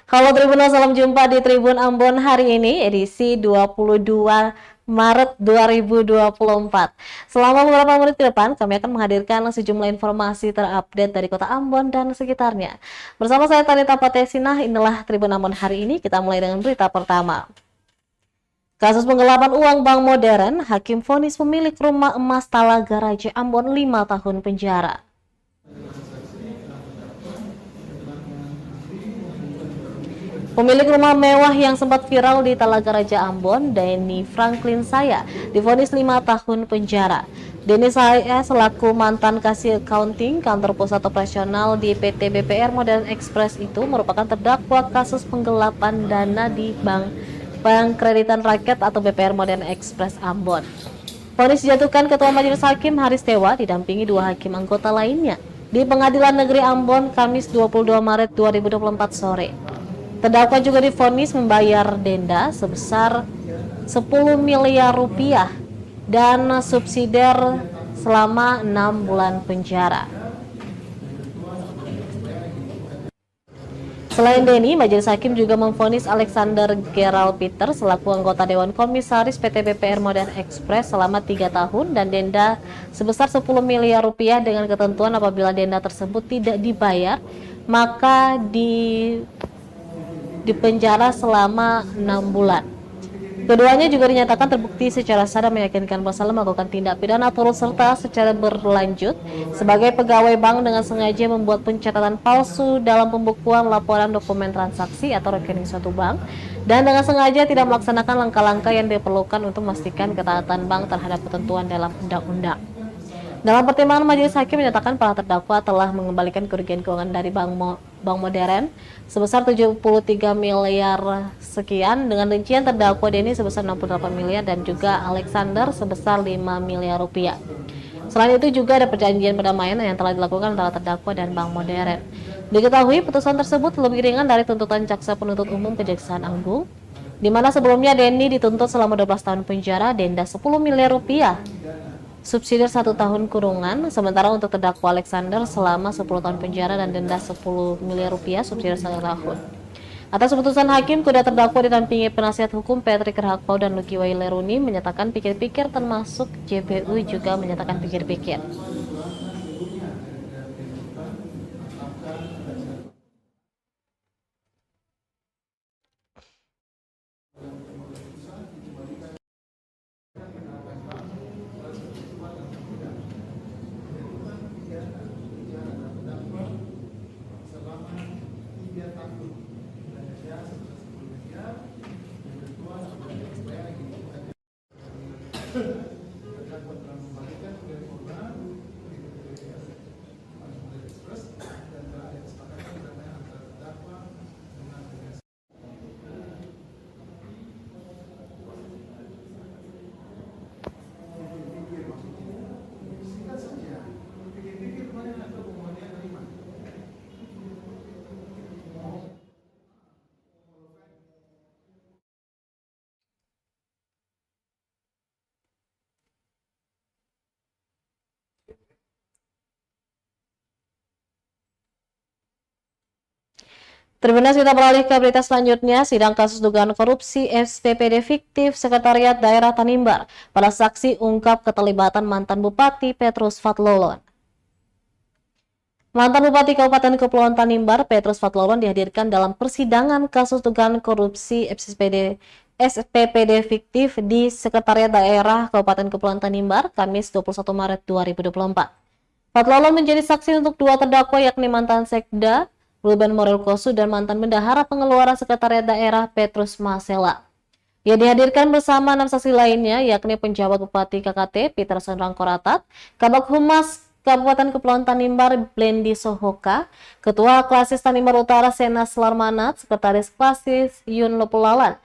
Halo Tribuners, salam jumpa di Tribun Ambon hari ini, edisi 22 Maret 2024. Selama beberapa menit ke depan, kami akan menghadirkan sejumlah informasi terupdate dari kota Ambon dan sekitarnya. Bersama saya Tanita Patesinah, inilah Tribun Ambon hari ini. Kita mulai dengan berita pertama. Kasus penggelapan uang bank modern, Hakim vonis pemilik rumah emas Talaga Raja Ambon 5 tahun penjara. Pemilik rumah mewah yang sempat viral di Talaga Raja Ambon, Denny Franklin Saya, divonis 5 tahun penjara. Denny Saya selaku mantan kasir accounting kantor pusat operasional di PT BPR Modern Express itu merupakan terdakwa kasus penggelapan dana di Bank Kreditan Rakyat atau BPR Modern Express Ambon. Vonis dijatuhkan Ketua Majelis Hakim Haris Tewa didampingi 2 hakim anggota lainnya di Pengadilan Negeri Ambon Kamis 22 Maret 2024 sore. Terdakwa juga divonis membayar denda sebesar 10 miliar rupiah dan subsidiar selama 6 bulan penjara. Selain Denny, Majelis Hakim juga memvonis Alexander Gerald Peter selaku anggota Dewan Komisaris PT BPR Modern Express selama 3 tahun dan denda sebesar 10 miliar rupiah dengan ketentuan apabila denda tersebut tidak dibayar, maka dipenjara selama 6 bulan. Keduanya juga dinyatakan terbukti secara sah dan meyakinkan bersalah melakukan tindak pidana turut serta secara berlanjut sebagai pegawai bank dengan sengaja membuat pencatatan palsu dalam pembukuan laporan dokumen transaksi atau rekening suatu bank dan dengan sengaja tidak melaksanakan langkah-langkah yang diperlukan untuk memastikan ketaatan bank terhadap ketentuan dalam undang-undang. Dalam pertimbangan, Majelis Hakim menyatakan para terdakwa telah mengembalikan kerugian keuangan dari Bank Modern sebesar 73 miliar sekian dengan rincian terdakwa Denny sebesar 68 miliar dan juga Alexander sebesar 5 miliar rupiah. Selain itu juga ada perjanjian perdamaian yang telah dilakukan antara terdakwa dan Bank Modern. Diketahui putusan tersebut lebih ringan dari tuntutan Jaksa Penuntut Umum Kejaksaan Agung, di mana sebelumnya Denny dituntut selama 12 tahun penjara, denda 10 miliar rupiah, subsidi 1 tahun kurungan, sementara untuk terdakwa Alexander selama 10 tahun penjara dan denda 10 miliar rupiah subsidi 1 tahun. Atas keputusan hakim, kedua terdakwa didampingi penasihat hukum Patrick Rahakpau dan Lucky Waileruni menyatakan pikir-pikir, termasuk JPU juga menyatakan pikir-pikir. Tribuners, kita beralih ke berita selanjutnya. Sidang kasus dugaan korupsi SPPD fiktif Sekretariat Daerah Tanimbar. Para saksi ungkap keterlibatan mantan Bupati Petrus Fatlolon. Mantan Bupati Kabupaten Kepulauan Tanimbar, Petrus Fatlolon, dihadirkan dalam persidangan kasus dugaan korupsi SPPD fiktif di Sekretariat Daerah Kabupaten Kepulauan Tanimbar, Kamis 21 Maret 2024. Fatlolon menjadi saksi untuk 2 terdakwa yakni mantan Sekda Ruben Morel Kosu dan mantan Bendahara Pengeluaran Sekretariat Daerah Petrus Masela. Ia dihadirkan bersama 6 saksi lainnya yakni penjabat Bupati KKT Peterson Rangkoratat, Kabak Humas Kabupaten Kepulauan Tanimbar Blendi Sohoka, Ketua Klasis Tanimbar Utara Sena Slarmanat, Sekretaris Klasis Yun Lopulalan,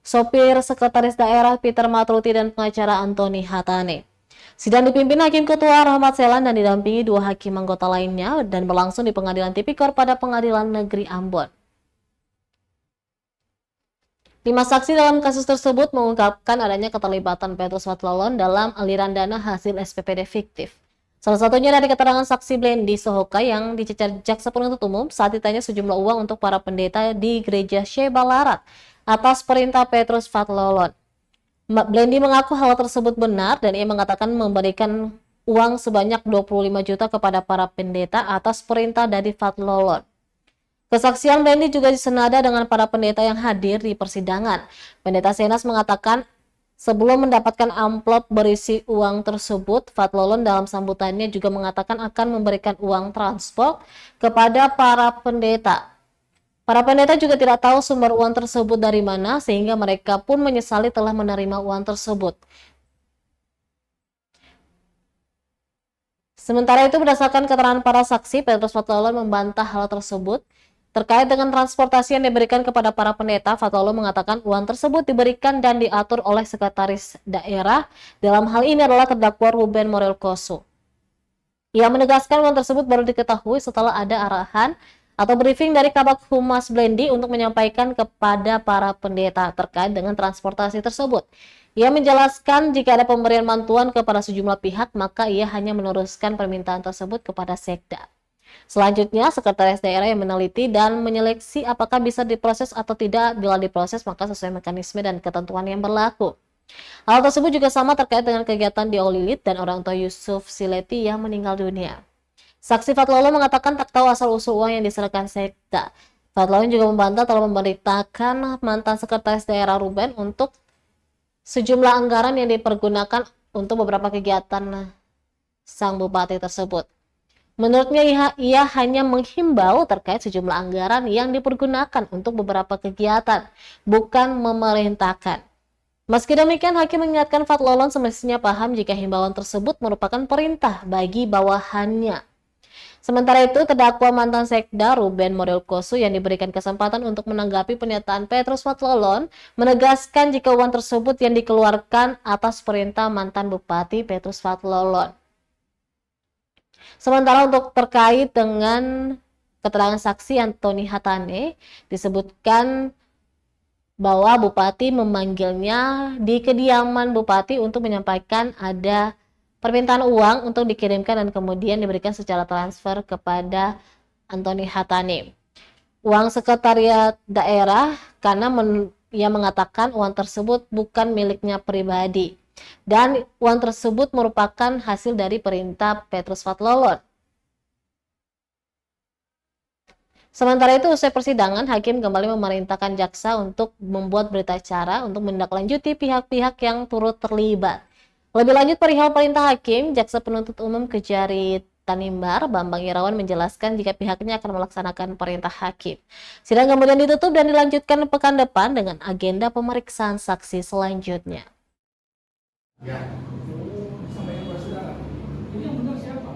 Sopir Sekretaris Daerah Peter Matruti dan pengacara Antoni Hatane. Sidang dipimpin Hakim Ketua Rahmat Selan dan didampingi 2 hakim anggota lainnya dan berlangsung di Pengadilan Tipikor pada Pengadilan Negeri Ambon. 5 saksi dalam kasus tersebut mengungkapkan adanya keterlibatan Petrus Fatlolon dalam aliran dana hasil SPPD fiktif. Salah satunya dari keterangan saksi Blendi Sohoka yang dicecar jaksa penuntut umum saat ditanya sejumlah uang untuk para pendeta di gereja Sheba Larat atas perintah Petrus Fathlolon. Blendi mengaku hal tersebut benar dan ia mengatakan memberikan uang sebanyak 25 juta kepada para pendeta atas perintah dari Fathlolon. Kesaksian Blendi juga disenada dengan para pendeta yang hadir di persidangan. Pendeta Senas mengatakan sebelum mendapatkan amplop berisi uang tersebut, Fathlolon dalam sambutannya juga mengatakan akan memberikan uang transport kepada para pendeta. Para pendeta juga tidak tahu sumber uang tersebut dari mana, sehingga mereka pun menyesali telah menerima uang tersebut. Sementara itu, berdasarkan keterangan para saksi, Petrus Fathlolon membantah hal tersebut. Terkait dengan transportasi yang diberikan kepada para pendeta, Fathlolon mengatakan uang tersebut diberikan dan diatur oleh sekretaris daerah. Dalam hal ini adalah terdakwa Ruben Morel Koso. Ia menegaskan uang tersebut baru diketahui setelah ada arahan atau briefing dari Kabag Humas Blendi untuk menyampaikan kepada para pendeta terkait dengan transportasi tersebut. Ia menjelaskan jika ada pemberian bantuan kepada sejumlah pihak, maka ia hanya meneruskan permintaan tersebut kepada Sekda. Selanjutnya, sekretaris daerah yang meneliti dan menyeleksi apakah bisa diproses atau tidak. Bila diproses, maka sesuai mekanisme dan ketentuan yang berlaku. Hal tersebut juga sama terkait dengan kegiatan di Olilit dan orang tua Yusuf Sileti yang meninggal dunia. Saksi Fathlolon mengatakan tak tahu asal-usul uang yang diserahkan Sekda. Fathlolon juga membantah telah memberitakan mantan sekretaris daerah Ruben untuk sejumlah anggaran yang dipergunakan untuk beberapa kegiatan sang bupati tersebut. Menurutnya ia hanya menghimbau terkait sejumlah anggaran yang dipergunakan untuk beberapa kegiatan, bukan memerintahkan. Meski demikian, hakim mengingatkan Fathlolon semestinya paham jika himbauan tersebut merupakan perintah bagi bawahannya. Sementara itu, terdakwa mantan Sekda Ruben Morel Koso yang diberikan kesempatan untuk menanggapi pernyataan Petrus Fathlolon menegaskan jika uang tersebut yang dikeluarkan atas perintah mantan Bupati Petrus Fathlolon. Sementara untuk terkait dengan keterangan saksi Antoni Hatane, disebutkan bahwa Bupati memanggilnya di kediaman Bupati untuk menyampaikan ada permintaan uang untuk dikirimkan dan kemudian diberikan secara transfer kepada Antoni Hatane. Uang sekretariat daerah karena ia mengatakan uang tersebut bukan miliknya pribadi dan uang tersebut merupakan hasil dari perintah Petrus Fathlolon. Sementara itu, usai persidangan, hakim kembali memerintahkan jaksa untuk membuat berita acara untuk menindaklanjuti pihak-pihak yang turut terlibat. Lebih lanjut perihal perintah hakim, jaksa penuntut umum Kejari Tanimbar, Bambang Irawan menjelaskan jika pihaknya akan melaksanakan perintah hakim. Sidang kemudian ditutup dan dilanjutkan pekan depan dengan agenda pemeriksaan saksi selanjutnya. Ya, sampai kepada saudara. Jadi yang benar siapa?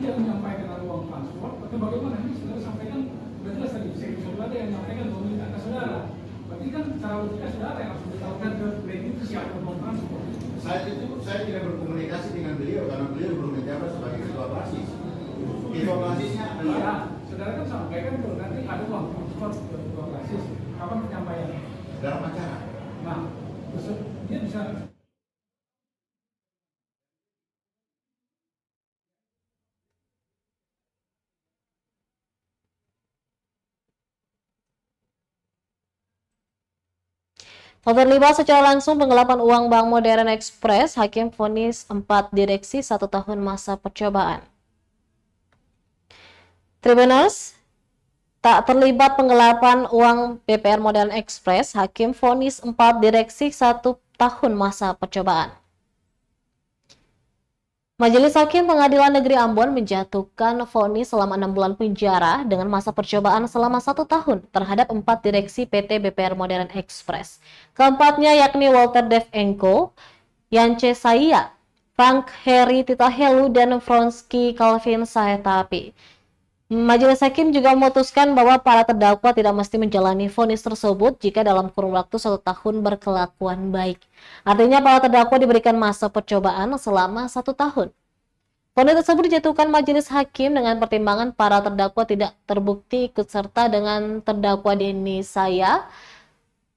Dia menyampaikan uang transport, atau bagaimana? Ini saudara sampaikan, sudah jelas tadi, saudara ada yang menyampaikan meminta ke saudara. Berarti kan cara logika saudara yang harus beritahukan ke Blendi itu siapa uang transport. Saya tidak berkomunikasi dengan beliau karena beliau belum menjabat sebagai ketua basis. Ketua basisnya adalah. Ya, saudara kan sampaikan kalau nanti ada uang transport ke ketua basis, kapan penyampaian? Dalam acara. Nah, terus dia bisa. Terlibat secara langsung penggelapan uang Bank Modern Express, hakim vonis 4 direksi 1 tahun masa percobaan. Tribuners tak terlibat penggelapan uang BPR Modern Express, hakim vonis 4 direksi 1 tahun masa percobaan. Majelis Hakim Pengadilan Negeri Ambon menjatuhkan vonis selama 6 bulan penjara dengan masa percobaan selama 1 tahun terhadap 4 direksi PT BPR Modern Express. Keempatnya yakni Walter Dev Enko, Yance Saya, Frank Heri Titahelu, dan Fronsky Calvin Saetapi. Majelis Hakim juga memutuskan bahwa para terdakwa tidak mesti menjalani vonis tersebut jika dalam kurun waktu 1 tahun berkelakuan baik. Artinya para terdakwa diberikan masa percobaan selama 1 tahun. Vonis tersebut dijatuhkan Majelis Hakim dengan pertimbangan para terdakwa tidak terbukti ikut serta dengan terdakwa Denny Saya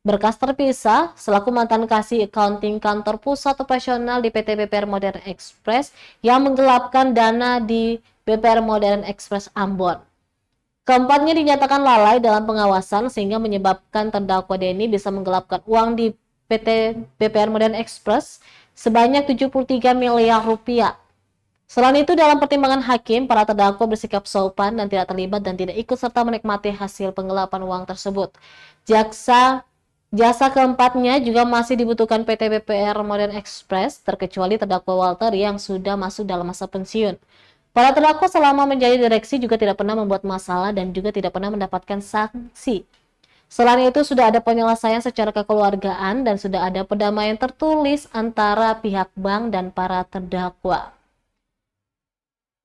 Berkas terpisah selaku mantan kasih accounting kantor pusat operasional di PT BPR Modern Express yang menggelapkan dana di BPR Modern Express Ambon. Keempatnya dinyatakan lalai dalam pengawasan sehingga menyebabkan terdakwa Denny bisa menggelapkan uang di PT BPR Modern Express sebanyak 73 miliar rupiah. Selain itu, dalam pertimbangan hakim, para terdakwa bersikap sopan dan tidak terlibat dan tidak ikut serta menikmati hasil penggelapan uang tersebut. Jasa keempatnya juga masih dibutuhkan PT BPR Modern Express, terkecuali terdakwa Walter yang sudah masuk dalam masa pensiun. Para terdakwa selama menjadi direksi juga tidak pernah membuat masalah dan juga tidak pernah mendapatkan sanksi. Selain itu, sudah ada penyelesaian secara kekeluargaan dan sudah ada perdamaian tertulis antara pihak bank dan para terdakwa.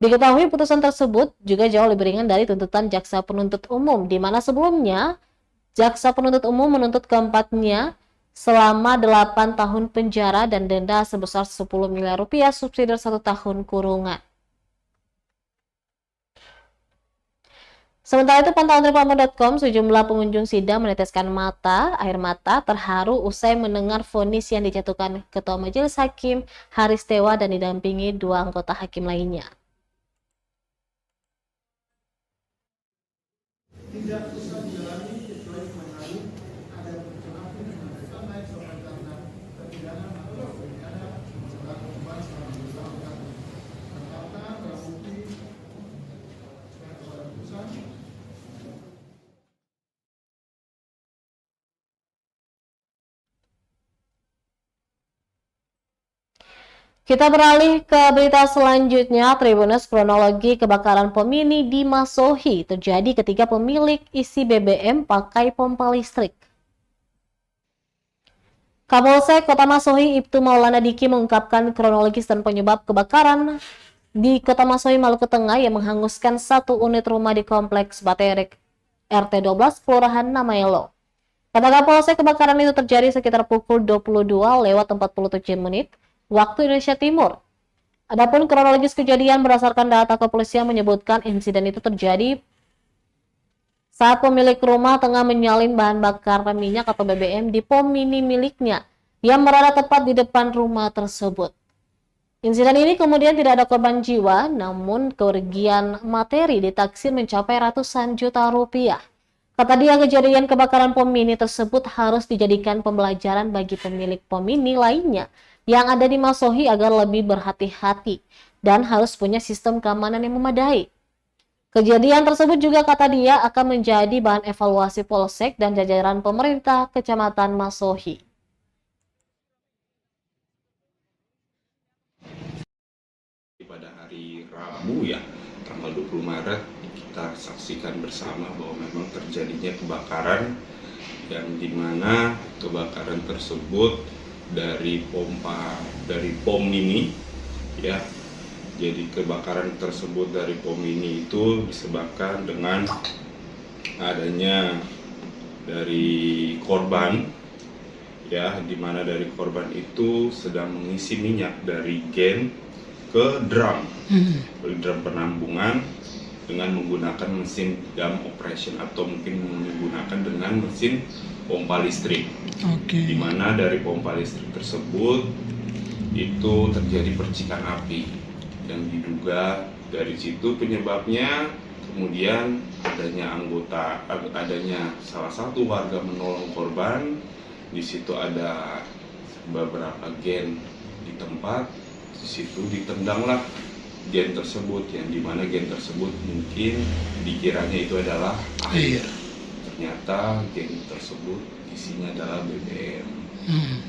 Diketahui putusan tersebut juga jauh lebih ringan dari tuntutan jaksa penuntut umum, di mana sebelumnya jaksa penuntut umum menuntut keempatnya selama 8 tahun penjara dan denda sebesar 10 miliar rupiah subsidi 1 tahun kurungan. Sementara itu, pantauan tripalmo.com, sejumlah pengunjung sidang meneteskan air mata terharu usai mendengar vonis yang dijatuhkan Ketua Majelis Hakim Haris Tewa dan didampingi 2 anggota hakim lainnya. Tidak bisa dijalani kecuali menarik ada berkenaan dengan naik soal karena terpidana atau pidana setelah korban selama 2 tahun. Ternyata terbukti sebagai putusan. Kita beralih ke berita selanjutnya. Tribunnews, kronologi kebakaran pom mini di Masohi terjadi ketika pemilik isi BBM pakai pompa listrik. Kapolsek Kota Masohi Ibtu Maulana Diki mengungkapkan kronologis dan penyebab kebakaran di Kota Masohi, Maluku Tengah yang menghanguskan 1 unit rumah di Kompleks Baterek RT 12 Kelurahan Namaelo. Kata Kapolsek, kebakaran itu terjadi sekitar pukul 22:47 menit waktu Indonesia Timur. Adapun kronologis kejadian berdasarkan data kepolisian menyebutkan insiden itu terjadi saat pemilik rumah tengah menyalin bahan bakar minyak atau BBM di pom mini miliknya yang berada tepat di depan rumah tersebut. Insiden ini kemudian tidak ada korban jiwa, namun kerugian materi ditaksir mencapai ratusan juta rupiah. Kata dia, kejadian kebakaran pom mini tersebut harus dijadikan pembelajaran bagi pemilik pom mini lainnya yang ada di Masohi agar lebih berhati-hati dan harus punya sistem keamanan yang memadai. Kejadian tersebut juga, kata dia, akan menjadi bahan evaluasi Polsek dan jajaran pemerintah Kecamatan Masohi. Pada hari Rabu ya, tanggal 20 Maret, kita saksikan bersama bahwa memang terjadinya kebakaran yang dimana kebakaran tersebut dari pom mini ya. Jadi kebakaran tersebut dari pom mini itu disebabkan dengan adanya dari korban ya, dimana dari korban itu sedang mengisi minyak dari gen ke drum penampungan dengan menggunakan mesin drum operation atau mungkin menggunakan dengan mesin pompa listrik. Di mana dari pompa listrik tersebut itu terjadi percikan api yang diduga dari situ penyebabnya. Kemudian adanya salah satu warga menolong korban. Di situ ada beberapa gen di tempat. Di situ ditendanglah gen tersebut, yang dimana gen tersebut mungkin dikiranya itu adalah air. Ternyata gen tersebut isinya adalah BBM.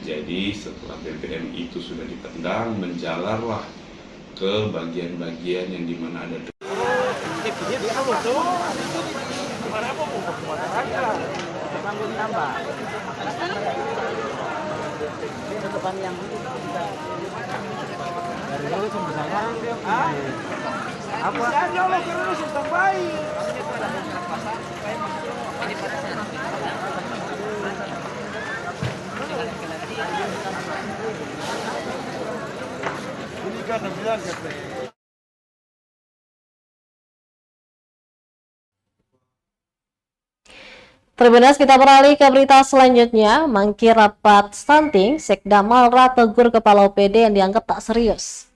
Jadi setelah BBM itu sudah ditendang, menjalarlah ke bagian-bagian yang dimana ada Tribuners, kita beralih ke berita selanjutnya. Mangki rapat stunting, Sekda Malra tegur kepala OPD yang dianggap tak serius.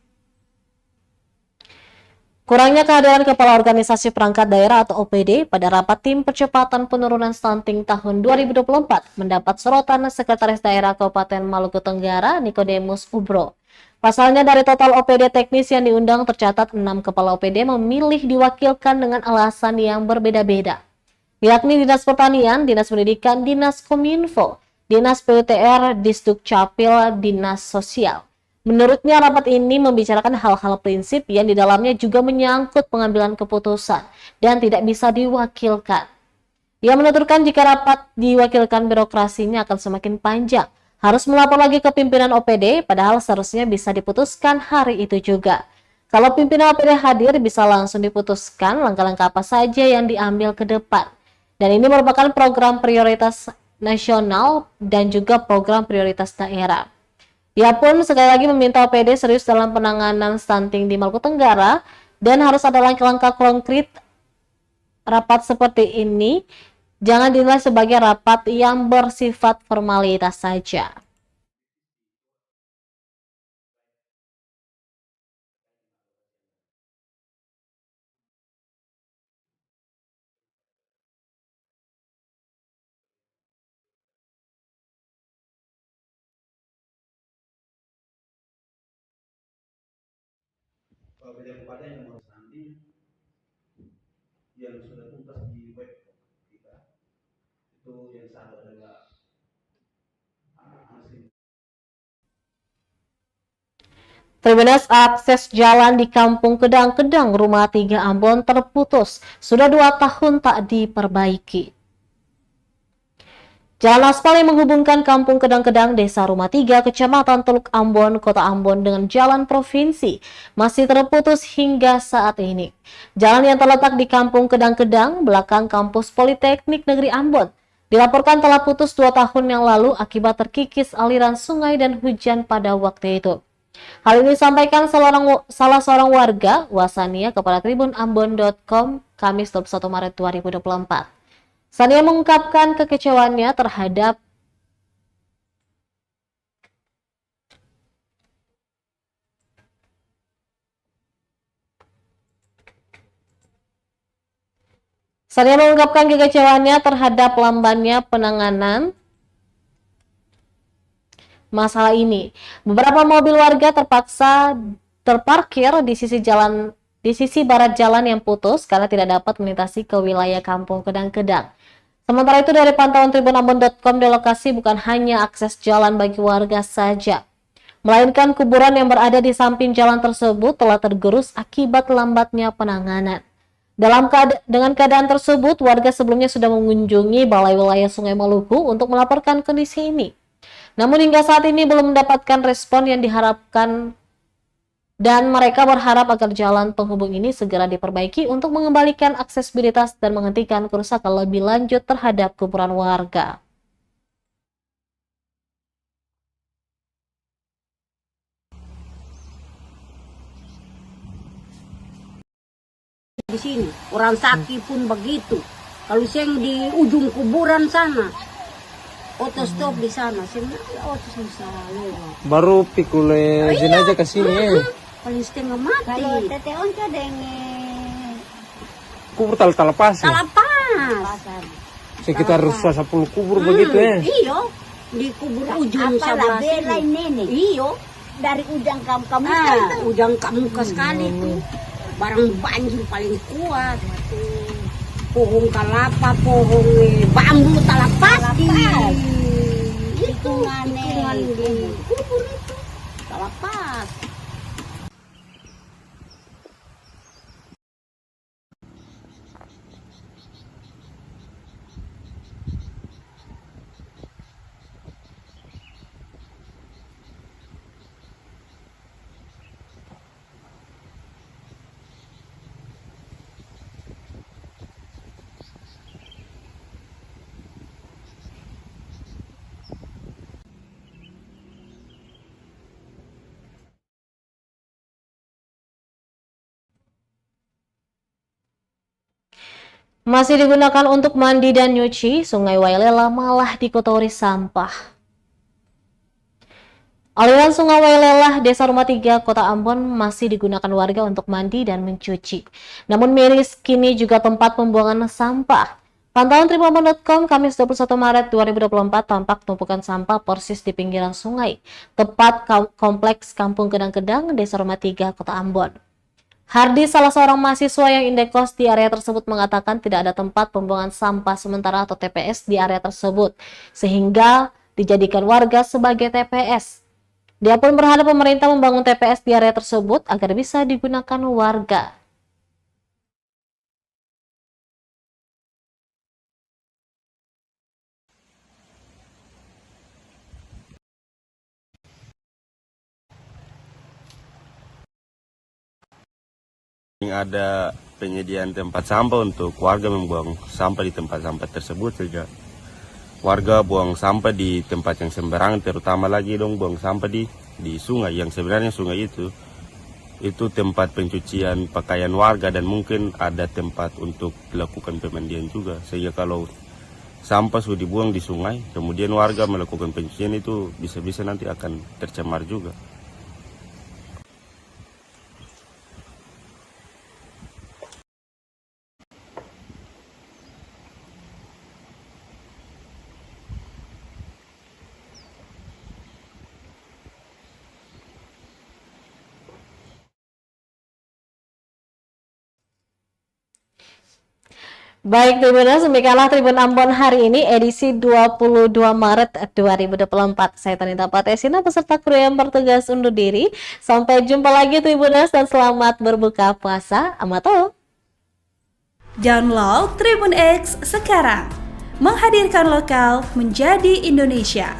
Kurangnya kehadiran kepala organisasi perangkat daerah atau OPD pada rapat tim percepatan penurunan stunting tahun 2024 mendapat sorotan Sekretaris Daerah Kabupaten Maluku Tenggara Nikodemus Ubro. Pasalnya dari total OPD teknis yang diundang tercatat 6 kepala OPD memilih diwakilkan dengan alasan yang berbeda-beda, yakni Dinas Pertanian, Dinas Pendidikan, Dinas Kominfo, Dinas PUTR, Disduk Capil, Dinas Sosial. Menurutnya rapat ini membicarakan hal-hal prinsip yang di dalamnya juga menyangkut pengambilan keputusan dan tidak bisa diwakilkan. Ia menuturkan jika rapat diwakilkan birokrasinya akan semakin panjang, harus melapor lagi ke pimpinan OPD, padahal seharusnya bisa diputuskan hari itu juga. Kalau pimpinan OPD hadir bisa langsung diputuskan langkah-langkah apa saja yang diambil ke depan. Dan ini merupakan program prioritas nasional dan juga program prioritas daerah. Ia pun sekali lagi meminta OPD serius dalam penanganan stunting di Maluku Tenggara dan harus ada langkah-langkah konkret. Rapat seperti ini jangan dinilai sebagai rapat yang bersifat formalitas saja. Beda kabupaten yang mau nanti yang sudah tuntas di web kita itu yang satu adalah asing. Tribuners, akses jalan di Kampung Kedang-Kedang, Rumah 3 Ambon terputus. Sudah 2 tahun tak diperbaiki. Jalan aspal yang menghubungkan Kampung Kedang-Kedang, Desa Rumah 3, Kecamatan Teluk Ambon, Kota Ambon dengan jalan provinsi masih terputus hingga saat ini. Jalan yang terletak di Kampung Kedang-Kedang, belakang kampus Politeknik Negeri Ambon, dilaporkan telah putus 2 tahun yang lalu akibat terkikis aliran sungai dan hujan pada waktu itu. Hal ini disampaikan salah seorang warga Wasania kepada tribunambon.com Kamis 21 Maret 2024. Sania mengungkapkan kekecewaannya terhadap lambannya penanganan masalah ini. Beberapa mobil warga terpaksa terparkir di sisi barat jalan yang putus karena tidak dapat melintasi ke wilayah Kampung Kedang-Kedang. Sementara itu dari pantauan tribunambon.com, di lokasi bukan hanya akses jalan bagi warga saja, melainkan kuburan yang berada di samping jalan tersebut telah tergerus akibat lambatnya penanganan. Dengan keadaan tersebut, warga sebelumnya sudah mengunjungi Balai Wilayah Sungai Maluku untuk melaporkan kondisi ini. Namun hingga saat ini belum mendapatkan respon yang diharapkan dan mereka berharap agar jalan penghubung ini segera diperbaiki untuk mengembalikan aksesibilitas dan menghentikan kerusakan lebih lanjut terhadap kuburan warga. Di sini orang sakit pun begitu. Kalau saya di ujung kuburan sana, otostop di sana, saya susah lewat. Baru pikule jenazah ke sini ya. Paling setengah mati. Kalau tete onco dengan Kubur talapas. Talapas. Sekitar 10 kubur begitu ya. Iyo, di kubur ujung apalah sebelah bela sini. ini. Iyo, Dari ujung kamu ujung kamuka sekali tuh. Barang banjir paling kuat. Pohon kelapa, pohon bambu talapas. Hitungan di kubur itu. Talapas. Masih digunakan untuk mandi dan nyuci, Sungai Wailela malah dikotori sampah. Aliran Sungai Wailela, Desa Rumah 3, Kota Ambon masih digunakan warga untuk mandi dan mencuci. Namun miris kini juga tempat pembuangan sampah. Pantauan tribunambon.com Kamis 21 Maret 2024 tampak tumpukan sampah persis di pinggiran sungai, tepat kompleks Kampung Kedang-Kedang, Desa Rumah 3, Kota Ambon. Hardi, salah seorang mahasiswa yang indekos di area tersebut, mengatakan tidak ada tempat pembuangan sampah sementara atau TPS di area tersebut, sehingga dijadikan warga sebagai TPS. Dia pun berharap pemerintah membangun TPS di area tersebut agar bisa digunakan warga. Ada penyediaan tempat sampah untuk warga membuang sampah di tempat sampah tersebut saja. Warga buang sampah di tempat yang sembarangan, terutama lagi dong buang sampah di sungai, yang sebenarnya sungai itu tempat pencucian pakaian warga dan mungkin ada tempat untuk dilakukan pemandian juga. Sehingga kalau sampah sudah dibuang di sungai, kemudian warga melakukan pencucian, itu bisa-bisa nanti akan tercemar juga. Baik Tribuners, demikianlah Tribun Ambon hari ini edisi 22 Maret 2024. Saya Tanita Patesina beserta kru yang bertugas undur diri. Sampai jumpa lagi Tribuners dan selamat berbuka puasa. Amato. Download Tribun X sekarang. Menghadirkan lokal menjadi Indonesia.